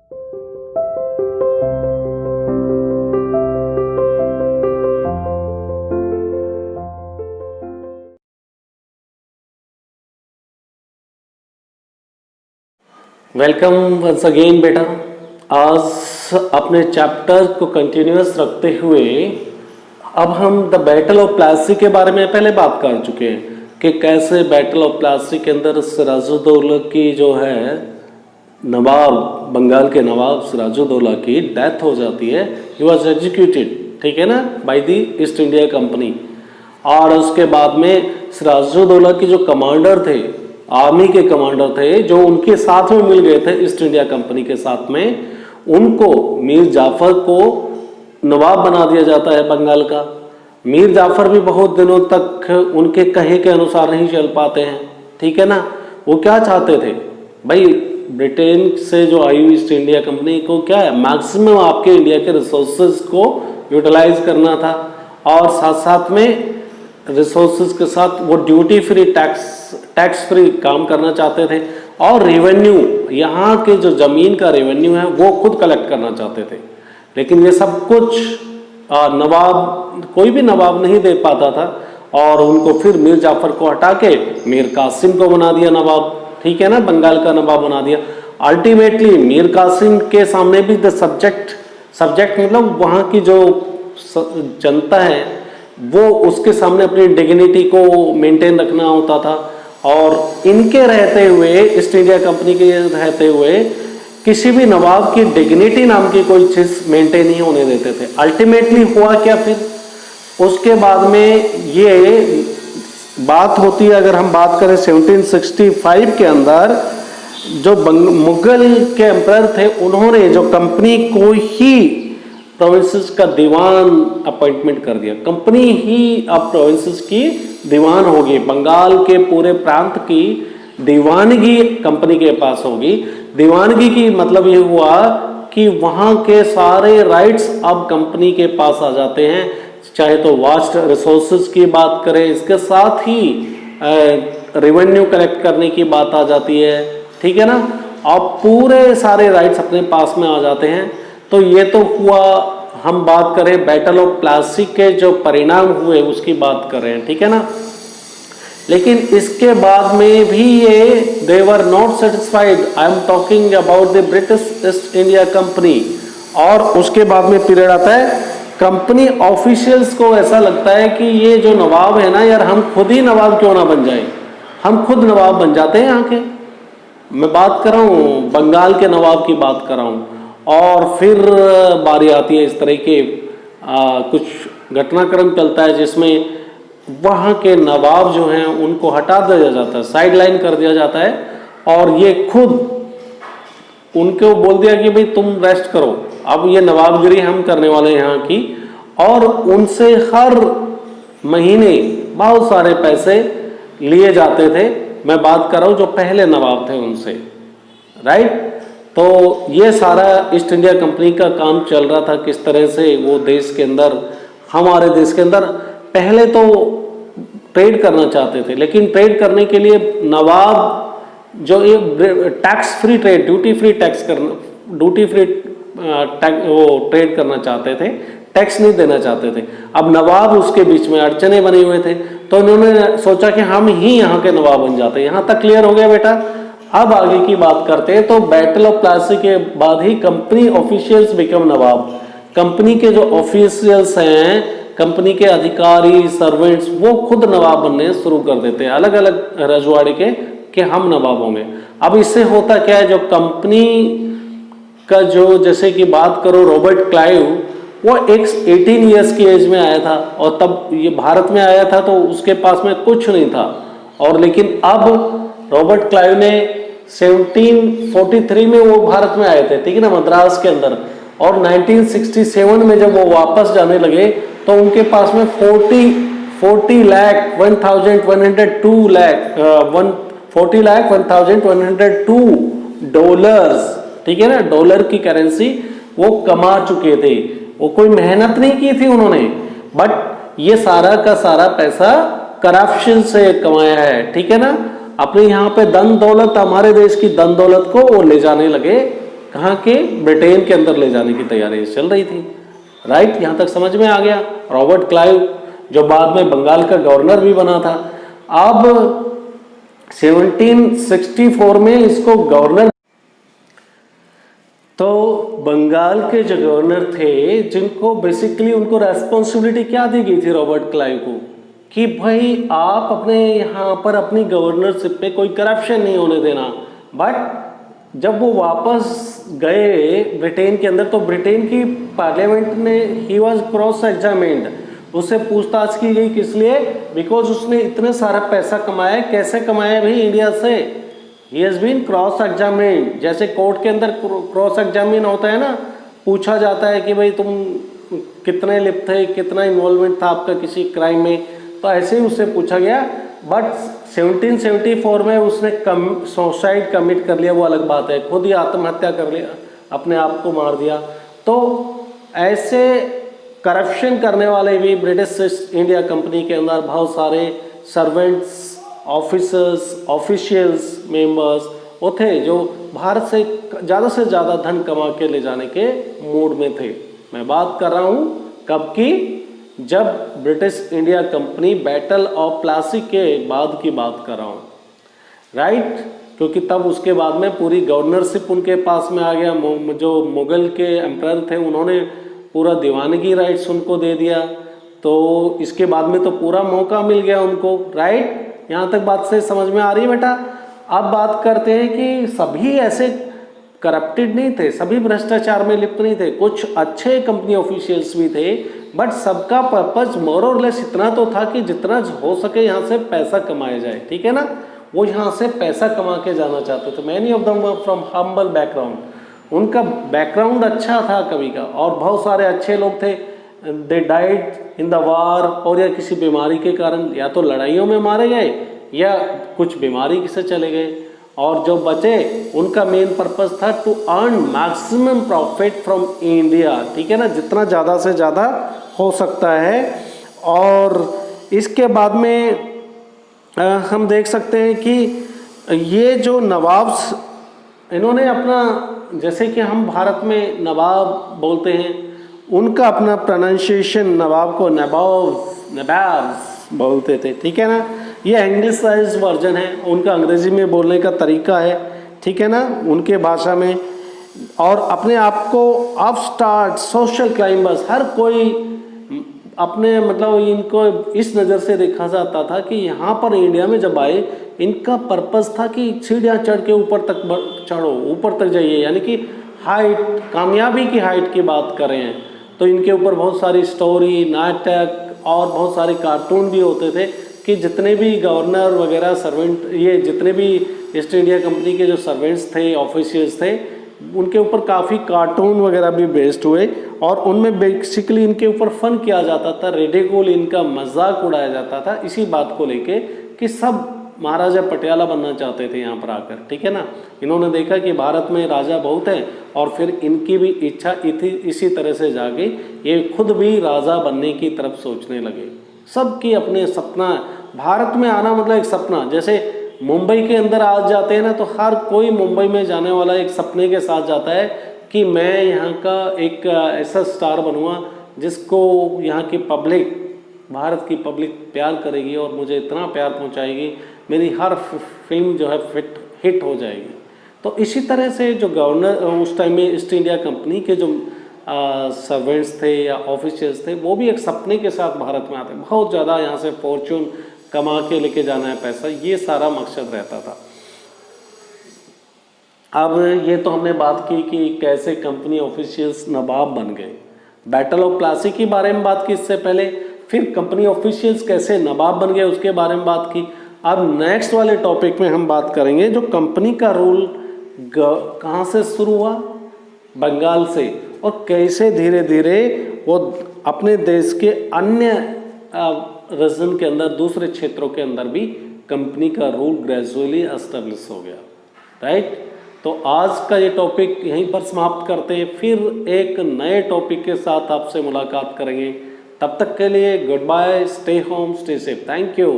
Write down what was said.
Welcome once again बेटा। आज अपने चैप्टर को कंटिन्यूअस रखते हुए अब हम द बैटल ऑफ प्लासी के बारे में पहले बात कर चुके हैं कि कैसे बैटल ऑफ प्लासी के अंदर सिराजुद्दौला की जो है नवाब, बंगाल के नवाब सिराजुद्दौला की डेथ हो जाती है। ही वॉज एग्जीक्यूटेड, ठीक है ना, by the east India Company. और उसके बाद में सिराजुद्दौला की जो कमांडर थे, आर्मी के कमांडर थे, जो उनके साथ में मिल गए थे ईस्ट इंडिया कंपनी के साथ में, उनको मीर जाफर को नवाब बना दिया जाता है बंगाल का। मीर जाफर भी बहुत दिनों तक उनके कहे के अनुसार नहीं चल पाते हैं, ठीक है ना। वो क्या चाहते थे भाई, ब्रिटेन से जो आई हुई ईस्ट इंडिया कंपनी को क्या है, मैक्सिमम आपके इंडिया के रिसोर्सेज को यूटिलाइज करना था, और साथ साथ में रिसोर्सेज के साथ वो ड्यूटी फ्री, टैक्स फ्री काम करना चाहते थे, और रेवेन्यू, यहाँ के जो ज़मीन का रेवेन्यू है वो खुद कलेक्ट करना चाहते थे। लेकिन ये सब कुछ नवाब, कोई भी नवाब नहीं दे पाता था, और उनको फिर मीर जाफर को हटा के मीर कासिम को बना दिया नवाब, ठीक है ना, बंगाल का नवाब बना दिया। अल्टीमेटली मीर कासिम के सामने भी द सब्जेक्ट मतलब वहाँ की जो जनता है वो उसके सामने अपनी डिग्निटी को मेंटेन रखना होता था, और इनके रहते हुए, ईस्ट इंडिया कंपनी के रहते हुए, किसी भी नवाब की डिग्निटी नाम की कोई चीज मेंटेन नहीं होने देते थे। अल्टीमेटली हुआ क्या फिर, उसके बाद में ये बात होती है, अगर हम बात करें 1765 के अंदर, जो मुगल के एम्परर थे उन्होंने जो कंपनी को ही प्रोविंसेस का दीवान अपॉइंटमेंट कर दिया। कंपनी ही अब प्रोविंसेस की दीवान होगी, बंगाल के पूरे प्रांत की दीवानगी कंपनी के पास होगी। दीवानगी की मतलब ये हुआ कि वहाँ के सारे राइट्स अब कंपनी के पास आ जाते हैं, चाहे तो वास्ट रिसोर्सेज की बात करें, इसके साथ ही रेवेन्यू कलेक्ट करने की बात आ जाती है, ठीक है ना। अब पूरे सारे राइट्स अपने पास में आ जाते हैं। तो ये तो हुआ, हम बात करें बैटल ऑफ प्लासी के जो परिणाम हुए उसकी बात कर रहे हैं, ठीक है ना। लेकिन इसके बाद में भी ये they were not satisfied, I am talking about the British East India Company. और उसके बाद में पीरियड आता है, कंपनी ऑफिशियल्स को ऐसा लगता है कि ये जो नवाब है ना यार, हम खुद ही नवाब क्यों ना बन जाए, हम खुद नवाब बन जाते हैं यहाँ के। मैं बात कर रहा हूँ बंगाल के नवाब की बात कर रहा हूँ। और फिर बारी आती है इस तरह के कुछ घटनाक्रम चलता है जिसमें वहाँ के नवाब जो हैं उनको हटा दिया जाता है, साइडलाइन कर दिया जाता है, और ये खुद उनको बोल दिया कि भाई तुम रेस्ट करो, अब ये नवाबगिरी हम करने वाले हैं यहाँ की। और उनसे हर महीने बहुत सारे पैसे लिए जाते थे। मैं बात कर रहा हूँ जो पहले नवाब थे उनसे, राइट। तो ये सारा ईस्ट इंडिया कंपनी का काम चल रहा था, किस तरह से वो देश के अंदर, हमारे देश के अंदर पहले तो ट्रेड करना चाहते थे, लेकिन ट्रेड करने के लिए नवाब जो एक tax free trade, duty free वो ट्रेड करना चाहते थे, टैक्स नहीं देना चाहते थे। अब नवाब उसके बीच में अड़चने बने हुए थे, तो उन्होंने सोचा कि हम ही यहाँ के नवाब बन जाते हैं। यहाँ तक क्लियर हो गया बेटा। अब आगे की बात करते हैं। तो बैटल ऑफ प्लासी के बाद ही कंपनी ऑफिशियल्स बिकम नवाब। कंपनी के जो ऑफिशियल्स हैं, कंपनी के अधिकारी, सर्वेंट्स, वो खुद नवाब बनने शुरू कर देते हैं, अलग अलग रजवाड़े के, कि हम नवाब होंगे। अब इससे होता क्या है, जो कंपनी का जो, जैसे कि बात करो रॉबर्ट क्लाइव, वो एक 18 ईयर्स की एज में आया था, और तब ये भारत में आया था तो उसके पास में कुछ नहीं था। और लेकिन अब रॉबर्ट क्लाइव ने 1743 में वो भारत में आए थे, ठीक है ना, मद्रास के अंदर। और 1967 में जब वो वापस जाने लगे तो उनके पास में 40 लाख 1,102 डॉलर्स, ठीक है ना, डॉलर की करेंसी वो कमा चुके थे। वो कोई मेहनत नहीं की थी उन्होंने, बट ये सारा का सारा पैसा करप्शन से कमाया है, ठीक है ना। अपने यहाँ पे धन दौलत, हमारे देश की धन दौलत को वो ले जाने लगे कहाँ के, ब्रिटेन के अंदर ले जाने की तैयारी चल रही थी। राइट, यहाँ तक समझ में आ गया। रॉबर्ट क्लाइव जो बाद में बंगाल का गवर्नर भी बना था, अब 1764 में इसको गवर्नर, तो बंगाल के जो गवर्नर थे जिनको बेसिकली उनको रेस्पॉन्सिबिलिटी क्या दी गई थी रॉबर्ट क्लाइव को, कि भाई आप अपने यहाँ पर अपनी गवर्नरशिप पे कोई करप्शन नहीं होने देना। बट जब वो वापस गए ब्रिटेन के अंदर, तो ब्रिटेन की पार्लियामेंट ने ही वाज क्रॉस एग्जामिन्ड, उससे पूछताछ की गई। किस लिए? बिकॉज उसने इतने सारा पैसा कमाया। कैसे कमाया भाई? इंडिया से। He has been cross examined, जैसे कोर्ट के अंदर क्रॉस एग्जामिन होता है ना, पूछा जाता है कि भाई तुम कितने लिप्त थे, कितना इन्वॉल्वमेंट था आपका किसी क्राइम में, तो ऐसे ही उससे पूछा गया। बट 1774 में उसने सुसाइड कमिट कर लिया, वो अलग बात है, खुद ही आत्महत्या कर लिया, अपने आप को मार दिया। तो ऐसे करप्शन करने वाले भी ब्रिटिश इंडिया कंपनी के अंदर बहुत सारे सर्वेंट्स, ऑफिसर्स, ऑफिशियल्स, मेंबर्स वो थे जो भारत से ज़्यादा धन कमा के ले जाने के मूड में थे। मैं बात कर रहा हूँ कब की? जब British India company battle of Plassey के बाद की बात कर रहा हूँ। राइट, क्योंकि तब उसके बाद में पूरी गवर्नरशिप उनके पास में आ गया। जो मुगल के एम्परर थे उन्होंने पूरा दीवानगी राइट्स उनको दे दिया, तो इसके बाद में तो पूरा मौका मिल गया उनको। राइट, यहाँ तक बात से समझ में आ रही है बेटा? अब बात करते हैं कि सभी ऐसे करप्टेड नहीं थे, सभी भ्रष्टाचार में लिप्त नहीं थे, कुछ अच्छे कंपनी ऑफिशियल्स भी थे। बट सबका पर्पज मोर और लेस इतना तो था कि जितना हो सके यहाँ से पैसा कमाया जाए। ठीक है ना? वो यहाँ से पैसा कमा के जाना चाहते थे। Many of them were from humble background, उनका बैकग्राउंड अच्छा था कभी का, और बहुत सारे अच्छे लोग थे। They died in the war, और या किसी बीमारी के कारण, या तो लड़ाइयों में मारे गए या कुछ बीमारी से चले गए। और जो बचे उनका मेन पर्पस था to earn maximum profit from India. ठीक है ना? जितना ज़्यादा से ज़्यादा हो सकता है। और इसके बाद में हम देख सकते हैं कि ये जो नवाब, इन्होंने अपना, जैसे कि हम भारत में नवाब बोलते हैं, उनका अपना प्रोनाउंसिएशन नवाब को नवाब बोलते थे। ठीक है ना? ये इंग्लिशाइज वर्जन है, उनका अंग्रेजी में बोलने का तरीका है। ठीक है ना? उनके भाषा में। और अपने आप को अपस्टार्ट, सोशल क्लाइंबर्स, हर कोई अपने मतलब इनको इस नज़र से देखा जाता था कि यहाँ पर इंडिया में जब आए, इनका पर्पस था कि सीढ़ियाँ चढ़ के ऊपर तक चढ़ो, ऊपर तक जाइए, यानी कि हाइट, कामयाबी की हाइट की बात कर रहे हैं। तो इनके ऊपर बहुत सारी स्टोरी, नाटक और बहुत सारे कार्टून भी होते थे कि जितने भी गवर्नर वगैरह सर्वेंट, ये जितने भी ईस्ट इंडिया कंपनी के जो सर्वेंट्स थे, ऑफिशियल्स थे, उनके ऊपर काफ़ी कार्टून वगैरह भी बेस्ड हुए। और उनमें बेसिकली इनके ऊपर फन किया जाता था, रेडिकुल, इनका मजाक उड़ाया जाता था इसी बात को लेके कि सब महाराजा पटियाला बनना चाहते थे यहाँ पर आकर। ठीक है ना? इन्होंने देखा कि भारत में राजा बहुत हैं, और फिर इनकी भी इच्छा इसी तरह से जागी, ये खुद भी राजा बनने की तरफ सोचने लगे। सबकी अपने सपना, भारत में आना मतलब एक सपना। जैसे मुंबई के अंदर आ जाते हैं ना, तो हर कोई मुंबई में जाने वाला एक सपने के साथ जाता है कि मैं यहाँ का एक ऐसा स्टार बनूँगा जिसको यहाँ की पब्लिक, भारत की पब्लिक प्यार करेगी और मुझे इतना प्यार पहुँचाएगी, मेरी हर फिल्म जो है हिट हो जाएगी। तो इसी तरह से जो गवर्नर उस टाइम में ईस्ट इंडिया कंपनी के जो सर्वेंट्स थे या ऑफिशियल्स थे, वो भी एक सपने के साथ भारत में आते हैं, बहुत ज़्यादा यहाँ से फॉर्चून कमा के लेके जाना है पैसा, ये सारा मकसद रहता था। अब ये तो हमने बात की कि कैसे कंपनी ऑफिशियल्स नवाब बन गए। बैटल ऑफ प्लासी के बारे में बात की इससे पहले, फिर कंपनी ऑफिशियल्स कैसे नवाब बन गए उसके बारे में बात की। अब नेक्स्ट वाले टॉपिक में हम बात करेंगे जो कंपनी का रूल कहाँ से शुरू हुआ, बंगाल से, और कैसे धीरे धीरे वो अपने देश के अन्य रीजन के अंदर, दूसरे क्षेत्रों के अंदर भी कंपनी का रूल ग्रेजुअली एस्टेब्लिश हो गया। राइट, तो आज का ये टॉपिक यहीं पर समाप्त करते हैं, फिर एक नए टॉपिक के साथ आपसे मुलाकात करेंगे। तब तक के लिए goodbye, stay home, stay safe, thank you.